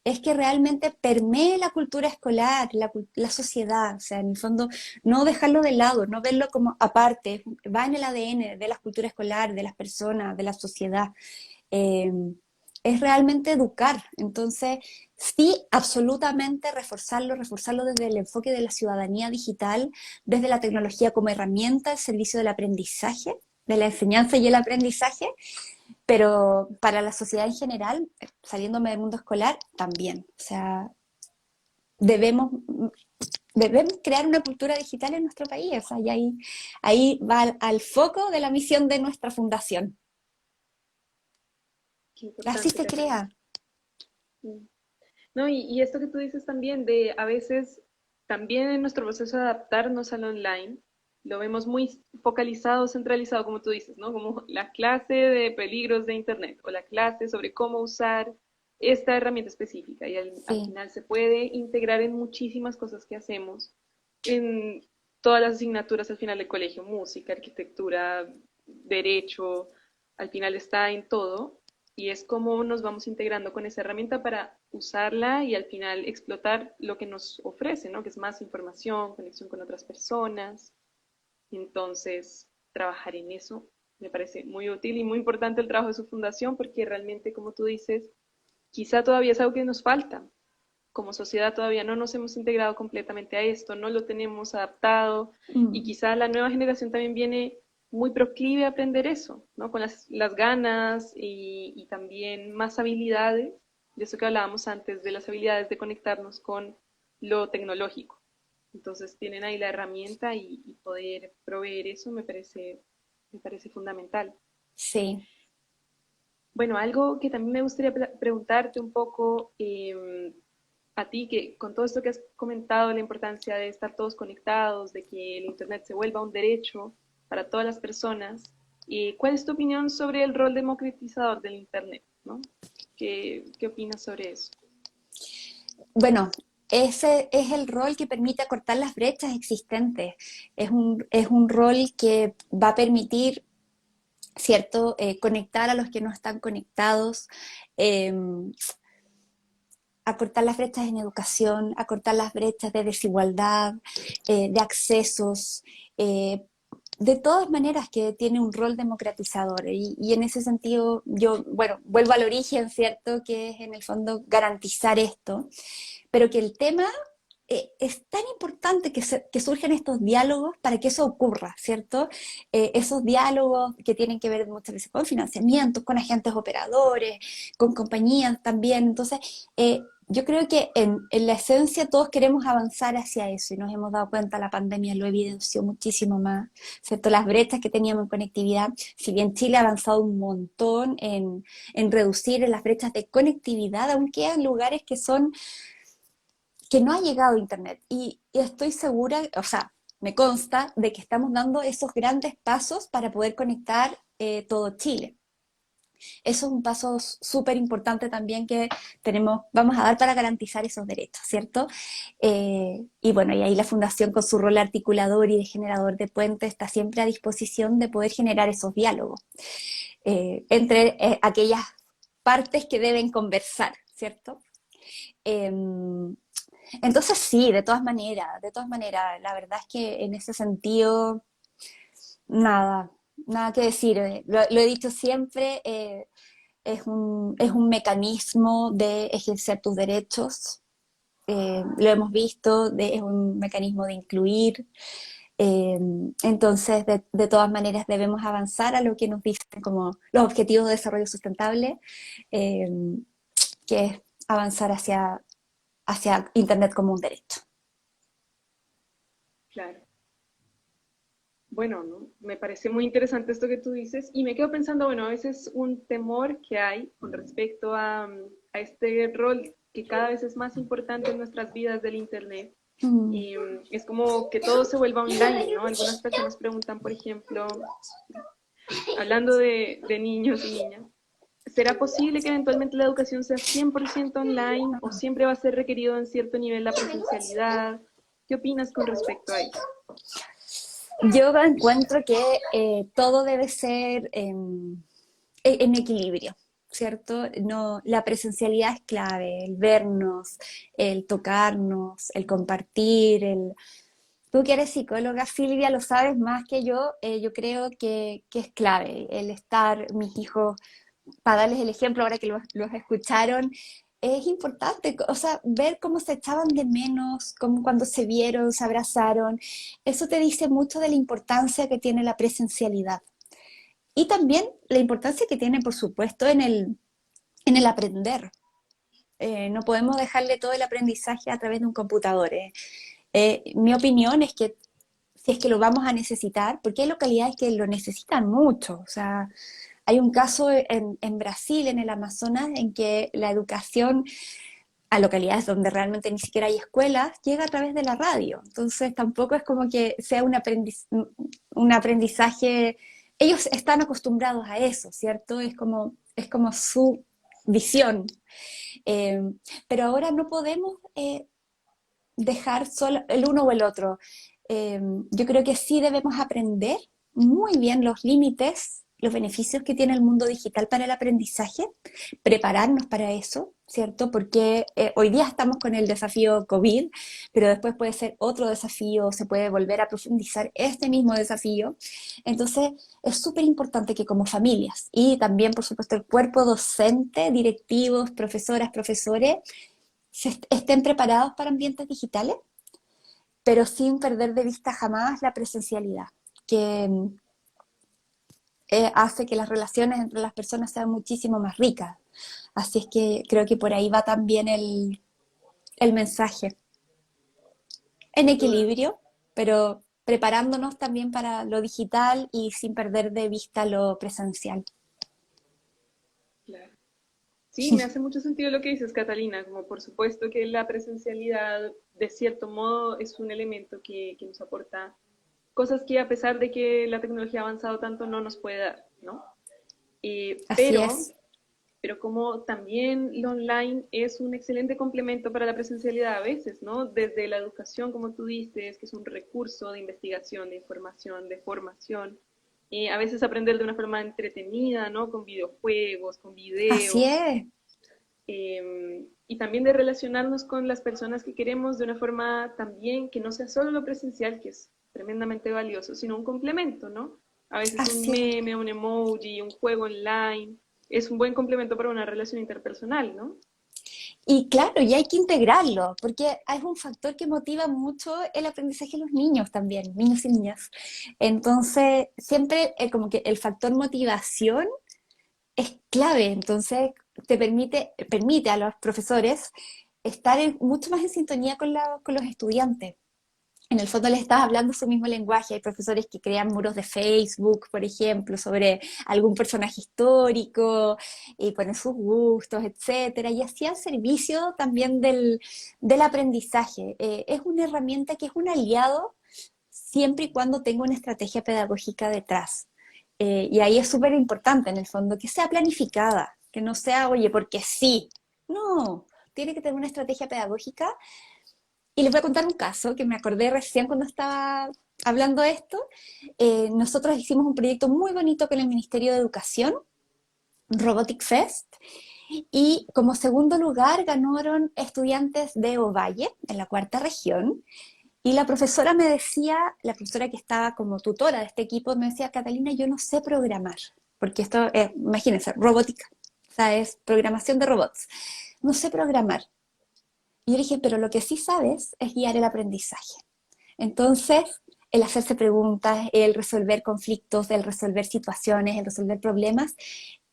es que realmente permee la cultura escolar, la sociedad, o sea, en el fondo, no dejarlo de lado, no verlo como aparte, va en el ADN de la cultura escolar, de las personas, de la sociedad. Eh, es realmente educar, entonces, sí, absolutamente reforzarlo desde el enfoque de la ciudadanía digital, desde la tecnología como herramienta al servicio del aprendizaje, de la enseñanza y el aprendizaje, pero para la sociedad en general, saliéndome del mundo escolar, también. O sea, debemos, debemos crear una cultura digital en nuestro país. O sea, y ahí va al foco de la misión de nuestra fundación. Qué Así importante, se Catalina. crea. Mm. No, y esto que tú dices también de a veces también en nuestro proceso de adaptarnos al online, lo vemos muy focalizado, centralizado, como tú dices, ¿no? Como la clase de peligros de Internet o la clase sobre cómo usar esta herramienta específica. Y al Sí, final se puede integrar en muchísimas cosas que hacemos, en todas las asignaturas al final del colegio, música, arquitectura, derecho, al final está en todo y es cómo nos vamos integrando con esa herramienta para usarla y al final explotar lo que nos ofrece, ¿no? Que es más información, conexión con otras personas. Entonces, trabajar en eso me parece muy útil y muy importante el trabajo de su fundación porque realmente, como tú dices, quizá todavía es algo que nos falta. Como sociedad todavía no nos hemos integrado completamente a esto, no lo tenemos adaptado y mm, quizá la nueva generación también viene muy proclive a aprender eso, ¿no? Con las ganas y también más habilidades, de eso que hablábamos antes, de las habilidades de conectarnos con lo tecnológico. Entonces tienen ahí la herramienta y poder proveer eso me parece fundamental. sí. Bueno, algo que también me gustaría preguntarte un poco a ti, que con todo esto que has comentado, la importancia de estar todos conectados, de que el Internet se vuelva un derecho para todas las personas, ¿cuál es tu opinión sobre el rol democratizador del Internet? ¿No? ¿Qué opinas sobre eso? Bueno, ese es el rol que permite acortar las brechas existentes. Es un rol que va a permitir, ¿cierto? Conectar a los que no están conectados, eh, acortar las brechas en educación, acortar las brechas de desigualdad, de accesos, eh, de todas maneras que tiene un rol democratizador. Y en ese sentido, yo, bueno, vuelvo al origen, ¿cierto? Que es en el fondo garantizar esto, pero que el tema es tan importante que surjan estos diálogos para que eso ocurra, ¿cierto? Esos diálogos que tienen que ver muchas veces con financiamientos, con agentes operadores, con compañías también. Entonces, Yo creo que en la esencia todos queremos avanzar hacia eso y nos hemos dado cuenta, la pandemia lo evidenció muchísimo más, ¿cierto? Las brechas que teníamos en conectividad, si bien Chile ha avanzado un montón en reducir las brechas de conectividad, aún quedan lugares que no ha llegado Internet. Y estoy segura, o sea, me consta de que estamos dando esos grandes pasos para poder conectar todo Chile. Eso es un paso súper importante también que vamos a dar para garantizar esos derechos, ¿cierto? Y bueno, y ahí la Fundación con su rol articulador y de generador de puentes está siempre a disposición de poder generar esos diálogos entre aquellas partes que deben conversar, ¿cierto? Eh, entonces sí, de todas maneras, la verdad es que en ese sentido, nada, nada que decir. Lo he dicho siempre, es un mecanismo de ejercer tus derechos, lo hemos visto, es un mecanismo de incluir, eh, entonces de todas maneras debemos avanzar a lo que nos dicen como los objetivos de desarrollo sustentable, eh, que es avanzar hacia Internet como un derecho. Claro. Bueno, ¿no? Me parece muy interesante esto que tú dices y me quedo pensando, bueno, a veces un temor que hay con respecto a este rol que cada vez es más importante en nuestras vidas del Internet. Mm. Y es como que todo se vuelva online, ¿no? Algunas personas preguntan, por ejemplo, hablando de niños y niñas, ¿será posible que eventualmente la educación sea 100% online o siempre va a ser requerido en cierto nivel la presencialidad? ¿Qué opinas con respecto a eso? Yo encuentro que todo debe ser en equilibrio, ¿cierto? No, la presencialidad es clave, el vernos, el tocarnos, el compartir, Tú que eres psicóloga, Silvia, lo sabes más que yo creo que es clave el estar, mis hijos, para darles el ejemplo ahora que los escucharon, es importante, o sea, ver cómo se echaban de menos, cómo cuando se vieron, se abrazaron, eso te dice mucho de la importancia que tiene la presencialidad. Y también la importancia que tiene, por supuesto, en el aprender. No podemos dejarle todo el aprendizaje a través de un computador. Mi opinión es que si es que lo vamos a necesitar, porque hay localidades que lo necesitan mucho. O sea, hay un caso en Brasil, en el Amazonas, en que la educación a localidades donde realmente ni siquiera hay escuelas, llega a través de la radio. Entonces tampoco es como que sea un aprendizaje, ellos están acostumbrados a eso, ¿cierto? Es como su visión. Eh, pero ahora no podemos dejar solo el uno o el otro. Yo creo que sí debemos aprender muy bien los límites, los beneficios que tiene el mundo digital para el aprendizaje, prepararnos para eso, ¿cierto? Porque hoy día estamos con el desafío COVID, pero después puede ser otro desafío, se puede volver a profundizar este mismo desafío. Entonces, es súper importante que como familias y también, por supuesto, el cuerpo docente, directivos, profesoras, profesores, estén preparados para ambientes digitales, pero sin perder de vista jamás la presencialidad, que hace que las relaciones entre las personas sean muchísimo más ricas. Así es que creo que por ahí va también el mensaje. En Sin duda. equilibrio, pero preparándonos también para lo digital y sin perder de vista lo presencial. Claro. Sí, me hace mucho sentido lo que dices, Catalina, como por supuesto que la presencialidad de cierto modo es un elemento que nos aporta cosas que a pesar de que la tecnología ha avanzado tanto no nos puede dar, ¿no? Eh, Así pero, es, pero como también lo online es un excelente complemento para la presencialidad a veces, ¿no? Desde la educación, como tú dices, que es un recurso de investigación, de información, de formación. A veces aprender de una forma entretenida, ¿no? Con videojuegos, con así videos, es, y también de relacionarnos con las personas que queremos de una forma también que no sea solo lo presencial, que es tremendamente valioso, sino un complemento, ¿no? A veces un así es. meme, un emoji, un juego online es un buen complemento para una relación interpersonal, ¿no? Y claro, y hay que integrarlo, porque es un factor que motiva mucho el aprendizaje de los niños también, niños y niñas. Entonces, siempre como que el factor motivación es clave, entonces permite a los profesores estar mucho más en sintonía con los estudiantes. En el fondo les estás hablando su mismo lenguaje. Hay profesores que crean muros de Facebook, por ejemplo, sobre algún personaje histórico y ponen sus gustos, etcétera, y así al servicio también del aprendizaje. Es una herramienta que es un aliado siempre y cuando tenga una estrategia pedagógica detrás. Y ahí es súper importante, en el fondo, que sea planificada, que no sea, oye, porque sí. No, tiene que tener una estrategia pedagógica. Y les voy a contar un caso que me acordé recién cuando estaba hablando de esto. Nosotros hicimos un proyecto muy bonito con el Ministerio de Educación, Robotic Fest, y como segundo lugar ganaron estudiantes de Ovalle, en la cuarta región, y la profesora me decía, la profesora que estaba como tutora de este equipo, me decía, Catalina, yo no sé programar, porque esto, imagínense, robótica, o sea, es programación de robots. No sé programar. Y yo le dije, pero lo que sí sabes es guiar el aprendizaje. Entonces, el hacerse preguntas, el resolver conflictos, el resolver situaciones, el resolver problemas,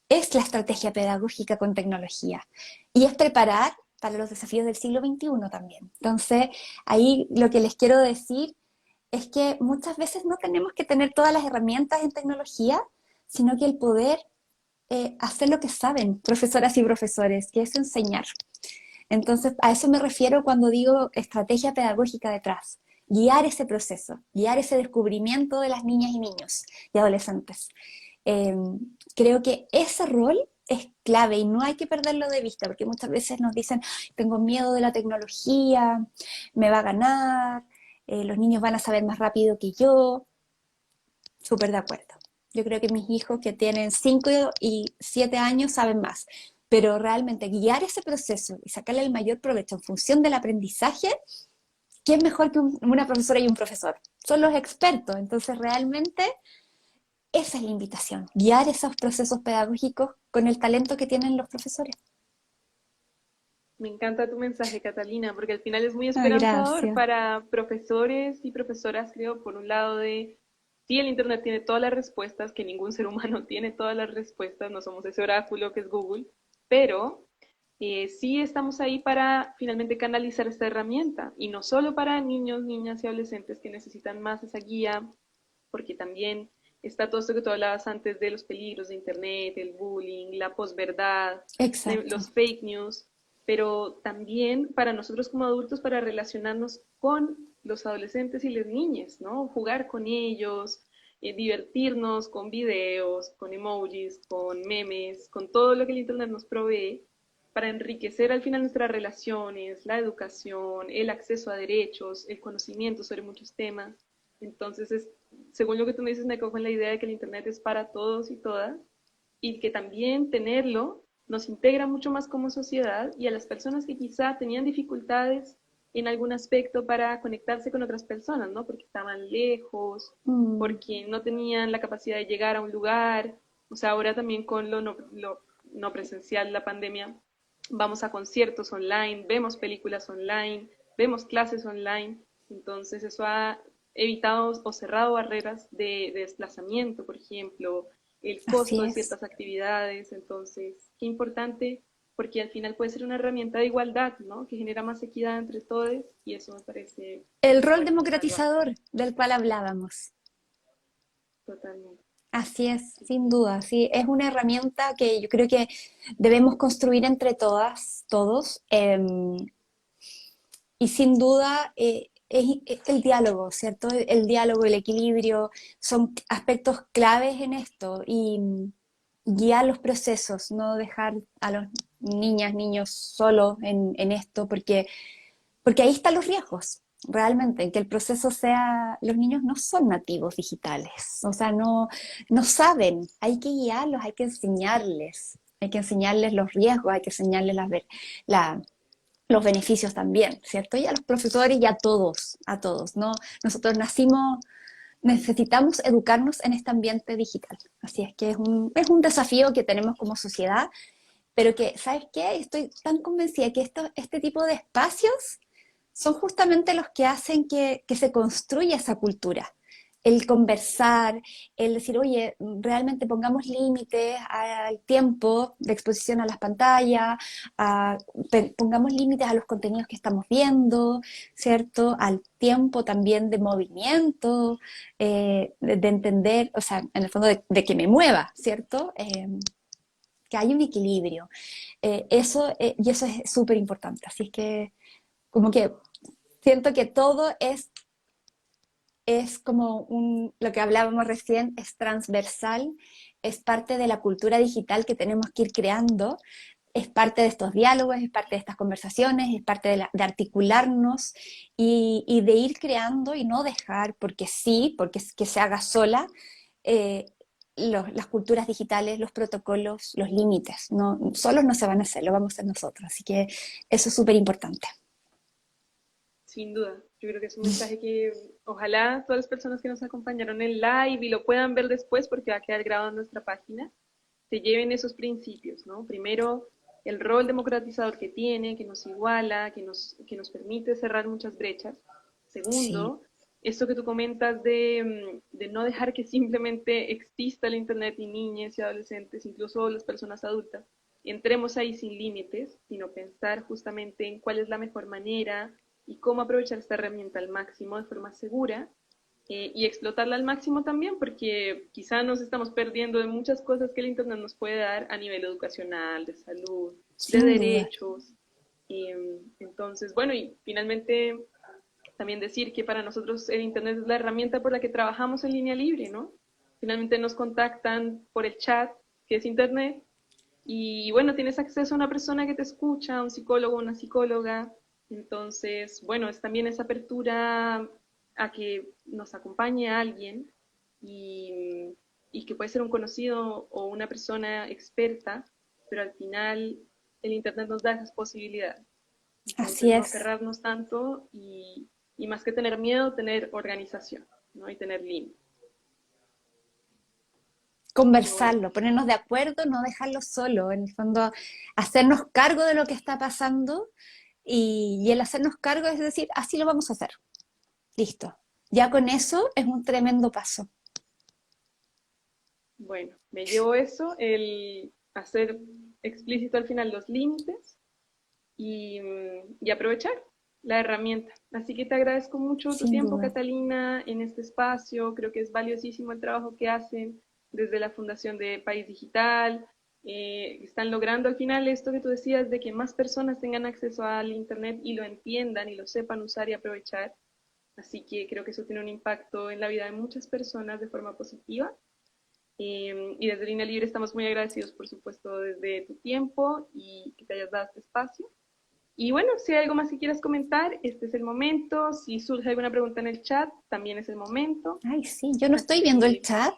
es la estrategia pedagógica con tecnología. Y es preparar para los desafíos del siglo XXI también. Entonces, ahí lo que les quiero decir es que muchas veces no tenemos que tener todas las herramientas en tecnología, sino que el poder hacer lo que saben profesoras y profesores, que es enseñar. Entonces, a eso me refiero cuando digo estrategia pedagógica detrás. Guiar ese proceso, guiar ese descubrimiento de las niñas y niños y adolescentes. Eh, Creo que ese rol es clave y no hay que perderlo de vista, porque muchas veces nos dicen, tengo miedo de la tecnología, me va a ganar, los niños van a saber más rápido que yo. Súper de acuerdo. Yo creo que mis hijos que tienen 5 y 7 años saben más, pero realmente guiar ese proceso y sacarle el mayor provecho en función del aprendizaje, ¿quién mejor que una profesora y un profesor? Son los expertos, entonces realmente esa es la invitación, guiar esos procesos pedagógicos con el talento que tienen los profesores. Me encanta tu mensaje, Catalina, porque al final es muy Ah, esperanzador gracias. para profesores y profesoras, creo, por un lado de, sí, el Internet tiene todas las respuestas, que ningún ser humano tiene todas las respuestas, no somos ese oráculo que es Google, pero sí estamos ahí para finalmente canalizar esta herramienta, y no solo para niños, niñas y adolescentes que necesitan más esa guía, porque también está todo esto que tú hablabas antes de los peligros de Internet, el bullying, la posverdad, Exacto. los fake news, pero también para nosotros como adultos para relacionarnos con los adolescentes y las niñas, ¿no? Jugar con ellos, divertirnos con videos, con emojis, con memes, con todo lo que el Internet nos provee para enriquecer al final nuestras relaciones, la educación, el acceso a derechos, el conocimiento sobre muchos temas. Entonces, según lo que tú me dices, me cojo en la idea de que el Internet es para todos y todas y que también tenerlo nos integra mucho más como sociedad y a las personas que quizá tenían dificultades en algún aspecto para conectarse con otras personas, ¿no? Porque estaban lejos, Mm, porque no tenían la capacidad de llegar a un lugar. O sea, ahora también con lo no presencial, la pandemia, vamos a conciertos online, vemos películas online, vemos clases online. Entonces eso ha evitado o cerrado barreras de desplazamiento, por ejemplo, el costo así de es. ciertas actividades. Entonces, qué importante, porque al final puede ser una herramienta de igualdad, ¿no? Que genera más equidad entre todos y eso me parece, El rol bueno, invaluable, democratizador del cual hablábamos. totalmente. Así es, Así sin que, duda, sí, es una herramienta que yo creo que debemos construir entre todas, todos, y sin duda es el diálogo, ¿cierto? El diálogo, el equilibrio, son aspectos claves en esto y guiar los procesos, no dejar a los niñas, niños solos en esto, porque ahí están los riesgos, realmente, que el proceso sea, los niños no son nativos digitales, o sea, no saben, hay que guiarlos, hay que enseñarles los riesgos, hay que enseñarles la, los beneficios también, ¿cierto? Y a los profesores y a todos, ¿no? Nosotros nacimos, necesitamos educarnos en este ambiente digital, así es que es un desafío que tenemos como sociedad, pero que, ¿sabes qué? Estoy tan convencida que este tipo de espacios son justamente los que hacen que se construya esa cultura. el conversar, el decir, oye, realmente pongamos límites al tiempo de exposición a las pantallas, pongamos límites a los contenidos que estamos viendo, ¿cierto? Al tiempo también de movimiento, de entender, o sea, en el fondo de que me mueva, ¿cierto? Que hay un equilibrio. Y eso es súper importante. Así es que como que siento que todo es como lo que hablábamos recién, es transversal, es parte de la cultura digital que tenemos que ir creando, es parte de estos diálogos, es parte de estas conversaciones, es parte de articularnos y de ir creando y no dejar, porque sí, porque es que se haga sola, eh, las culturas digitales, los protocolos, los límites. No, solos no se van a hacer, lo vamos a hacer nosotros. Así que eso es súper importante. Sin duda, yo creo que es un mensaje que ojalá todas las personas que nos acompañaron en live y lo puedan ver después porque va a quedar grabado en nuestra página, se lleven esos principios, ¿no? Primero, el rol democratizador que tiene, que nos iguala, que nos permite cerrar muchas brechas. Sí, Segundo, esto que tú comentas de no dejar que simplemente exista el Internet y niñas y adolescentes, incluso las personas adultas, entremos ahí sin límites, sino pensar justamente en cuál es la mejor manera y cómo aprovechar esta herramienta al máximo de forma segura y explotarla al máximo también, porque quizá nos estamos perdiendo de muchas cosas que el Internet nos puede dar a nivel educacional, de salud, de sin duda. derechos. Entonces, bueno, y finalmente también decir que para nosotros el Internet es la herramienta por la que trabajamos en línea libre, ¿no? Finalmente nos contactan por el chat, que es Internet, y bueno, tienes acceso a una persona que te escucha, a un psicólogo, una psicóloga. Entonces, bueno, es también esa apertura a que nos acompañe alguien y, y que puede ser un conocido o una persona experta, pero al final el Internet nos da esas posibilidades. Así Entonces, no es. cerrarnos tanto y más que tener miedo, tener organización, ¿no? Y tener límites. Pero bueno, Conversarlo, ponernos de acuerdo, no dejarlo solo, en el fondo hacernos cargo de lo que está pasando y el hacernos cargo es decir, así lo vamos a hacer, listo. Ya con eso es un tremendo paso. bueno, me llevo eso, el hacer explícito al final los límites y aprovechar la herramienta. Así que te agradezco mucho tu Sin tiempo, duda. Catalina, en este espacio. Creo que es valiosísimo el trabajo que hacen desde la Fundación de País Digital. Están logrando al final esto que tú decías de que más personas tengan acceso al Internet y lo entiendan y lo sepan usar y aprovechar. Así que creo que eso tiene un impacto en la vida de muchas personas de forma positiva. Y desde Línea Libre estamos muy agradecidos, por supuesto, desde tu tiempo y que te hayas dado este espacio. Y bueno, si hay algo más que quieras comentar, este es el momento. Si surge alguna pregunta en el chat, también es el momento. Ay, sí, yo no estoy Así viendo el que chat,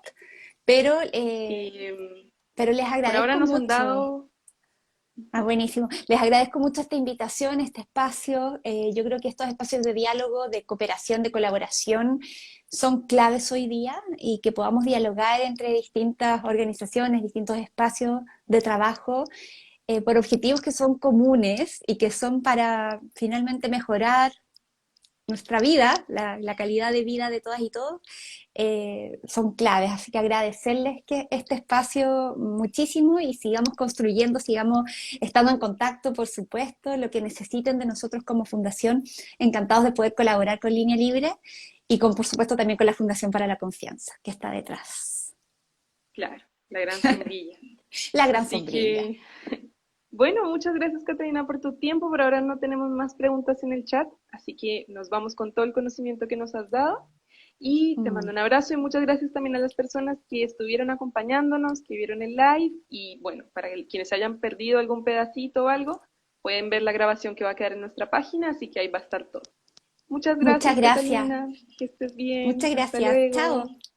pero, eh, pero les por ahora agradezco nos han mucho. dado, Ah, buenísimo. Les agradezco mucho esta invitación, este espacio. Yo creo que estos espacios de diálogo, de cooperación, de colaboración son claves hoy día y que podamos dialogar entre distintas organizaciones, distintos espacios de trabajo por objetivos que son comunes y que son para finalmente mejorar nuestra vida, la calidad de vida de todas y todos, son claves. Así que agradecerles que este espacio muchísimo y sigamos construyendo, sigamos estando en contacto, por supuesto, lo que necesiten de nosotros como fundación. Encantados de poder colaborar con Línea Libre y con, por supuesto, también con la Fundación para la Confianza, que está detrás. claro, la gran sombrilla. La gran Así sombrilla. que, bueno, muchas gracias, Catalina, por tu tiempo. Por ahora no tenemos más preguntas en el chat, así que nos vamos con todo el conocimiento que nos has dado. Y te mando Mm. un abrazo y muchas gracias también a las personas que estuvieron acompañándonos, que vieron el live. Y bueno, para quienes hayan perdido algún pedacito o algo, pueden ver la grabación que va a quedar en nuestra página, así que ahí va a estar todo. Muchas Muchas gracias, gracias. Catalina. Que estés bien. Muchas Hasta gracias. Chao. luego.